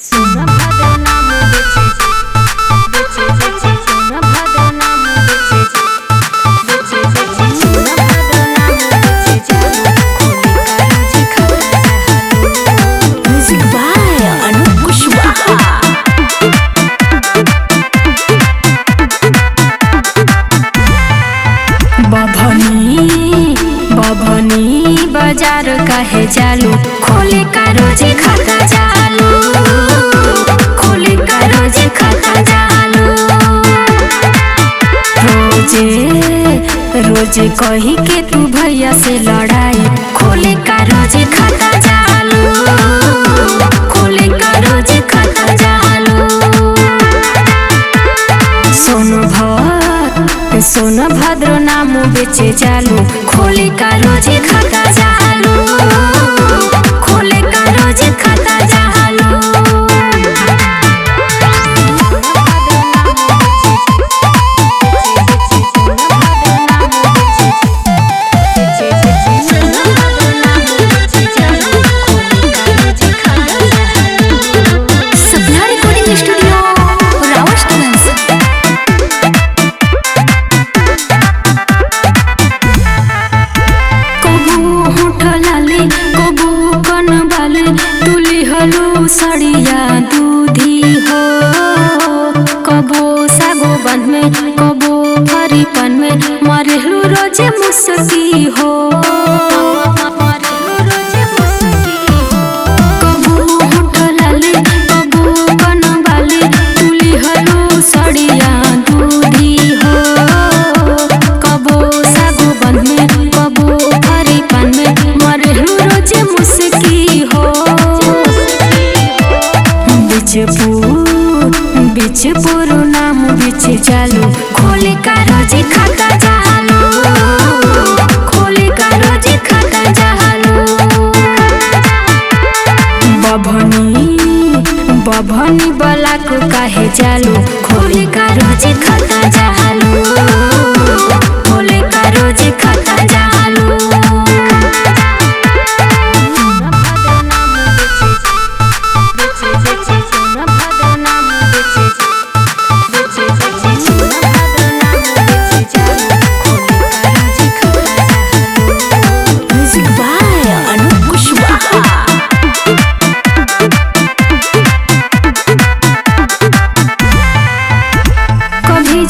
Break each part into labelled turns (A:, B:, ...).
A: सोनभद्र नाम बेचे बेचे बेचे सोनभद्र नाम बेचे बेचे बेचे सोनभद्र नाम बेचे जालू खोली कारोजी खाता जालू।
B: म्यूजिक बाय अनूप कुशवाहा। बभनी बाजार काहे जालू खोले का रोजे खाता जालू खोले का रोजे खाता जालू। रोजे कही के तू भैया से लड़ाई खोले का रोजे खाता जालू खोले का रोजे खाता जालू। सोनभद्र नाम बेचे जालू खोले का रोजे खाता जालू खोले का रोजे खाता जालू। सपना रिकॉर्डिंग स्टूडियो रावतगंज। सड़िया दूधी हो कबो सागो बन में कबो फरीपन में मरलू रोजे मुसकी हो कबो होटलाले कबो कनबाले तुली हलो सड़िया दूधी हो कबो सागो बन में कबो फरीपन में मरलू रोजे मुसकी हो। बिचपुर नाम बिचे जालू खोले का रोजे खाता जालू खोले का रोजे खाता जालू। बभनी बला को काहे जालू खोले का रोजे खाता जालू खोले का रोजे खाता जालू।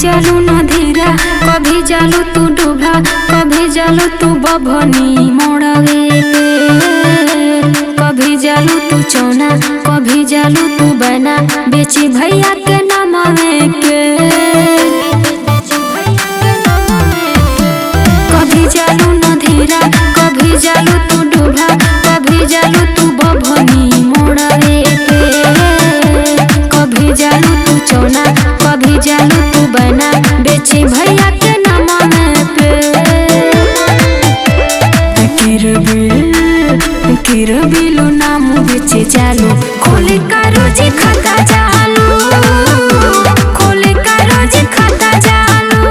B: जालू नधीरा कभी जालू तू डूबा कभी जालू तू बभनी मोड़वे पे कभी जालू तू चौना कभी जालू तू बना बेची भैया के नमवे के कभी जालू नधीरा कभी जालू तू डूबा कभी जालू तू बभनी मोड़वे पे कभी जालू तू चौना कभी जालू तू बना बेची भैया के नमवे पे। किरबिलू नाम बेचे जालू खोले का रोजे खाता जालू खोले का रोजे खाता जालू।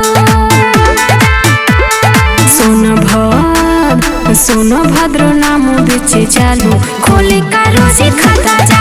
B: सोनभद्र नाम बेचे जालू खोले का रोजे खाता जालू।